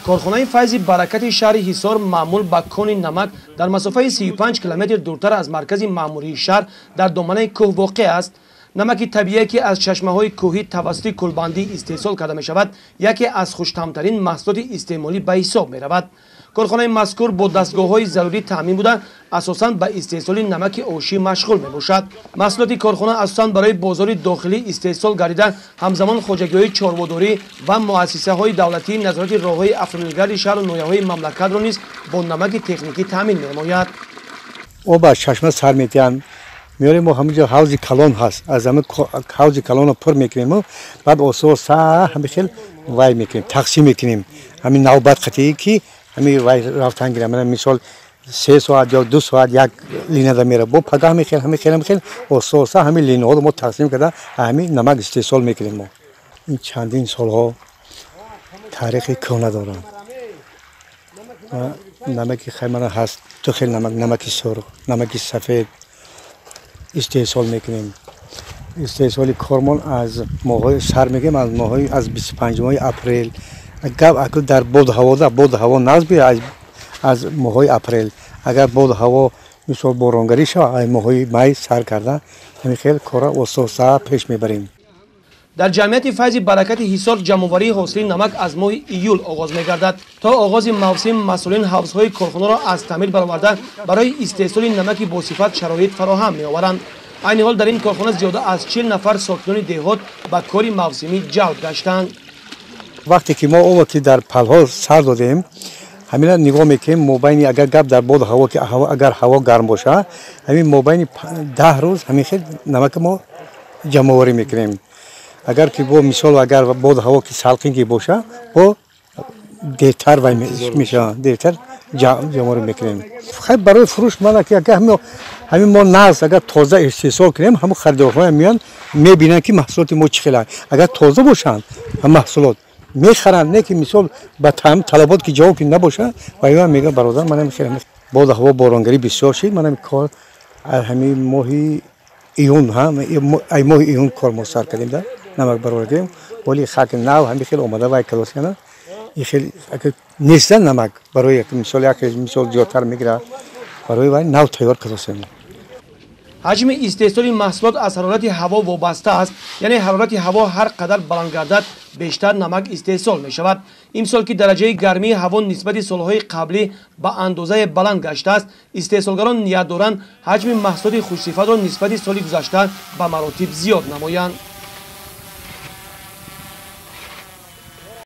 کارخانه فیض برکت شهر حصار معمول به کوی نمک در مسافت 35 کیلومتر دورتر از مرکز معمولی شهر در دامنه کوه واقع است. نمک طبیعی که از چشمه‌های کوهی توسط کلبندی استحصال کرده می شود، یکی از خوش‌طعم‌ترین محصولات استعمالی به حساب می رود. کارخانه مذکور با دستگاه‌های ضروری تامین بوده، اساساً به استحصال نمک آشی مشغول می باشد. محصولات کارخانه اساساً برای بازار داخلی استحصال گردیده، همزمان خوجگی‌های چاروداری و مؤسسه‌های دولتی نظارت راه‌های افرونگرد شهر و نویاهای مملکت را نیز با نمک تکنیکی تامین می‌نماید. او با چشمه سر می‌تیان میاریم و همینجا حوض کلان هست، از همه حوض کلان رو پر میکنیم و بعد اوسو سا همیشه وای میکنیم، تقسیم میکنیم. همین نوبت خطی که همین وای رفتن گیرم، مثال 3 ساعت یا 2 ساعت یک لینه دا میره، با پگاه میخیل همیشه اوسو سا همین لینه ها رو ما تقسیم کرده همین نمک استحصال میکنیم. ما این چندین سالها تاریخ کهنه داره. نمک خیمه هست، تو خیلی نمک سرخ، نمک سفید استحصال میکنیم. استحصال کارمان از ماه سر میگیم، از ماه از 25 ماه اپریل. اگر در بود هوا ناز بیاید از ماه اپریل، اگر بود هوا مثل بارانگری شود از ماه می سر کرده، همین خیلی کارا اساسا پیش میبریم. در جمعیت فیض برکت حصار جمع‌آوری حاصل نمک از ماه ایول آغاز می‌گردد. تا آغاز موسم مسئولین حوض‌های کارخانه را از تعمیر برآورده برای استحصال نمک با صفت شرایط فراهم می‌آورند. عین حال در این کارخانه زیاده از 40 نفر ساکنان دهات به کار موسمی جلب گشتند. وقتی که ما او که در پلها سر دادیم، همین نگاه میکنیم مابین اگر گپ در بود هوا که اگر هوا گرم باشه، همین مابین 10 روز همین خیلی نمک ما جمع‌آوری میکنیم. اگر که با مثال اگر بود هوا که سالخنگی باشه، با دیرتر وای میشه، دیرتر جمع‌آوری میکنیم. خیلی برای فروش مالا که اگر همین ما ناز اگر تازه استحصال کنیم، همون خریدارها میان میبینن که محصولات ما چقدر، اگر تازه باشن هم محصولات میخرن، نه که مثال با طلبات که جواب نباشه و اینا میگه برادر منم میخرم. بود هوا بارانگری بسیار شد، منم کار همین ماهی ایون ای ماه ایون کار ما سر کردیم در نمک برآورده کردیم، ولی خاک نو همین خیلی اومده وای کلاس کنه. این خیلی اگه نیست نمک برای یک مثال زیادتر میگیره، برای وای نو تیار کلاس کنه. حجم استحصال محصولات از حرارت هوا وابسته است، یعنی حرارت هوا هر قدر بلند گردد بیشتر نمک استحصال می شود. امسال که درجه گرمی هوا نسبت سالهای قبلی به اندازه بلند گشته است، استحصالگران نیت دارند حجم محصولات خوش‌صفت را نسبت سال گذشته به مراتب زیاد نمایند.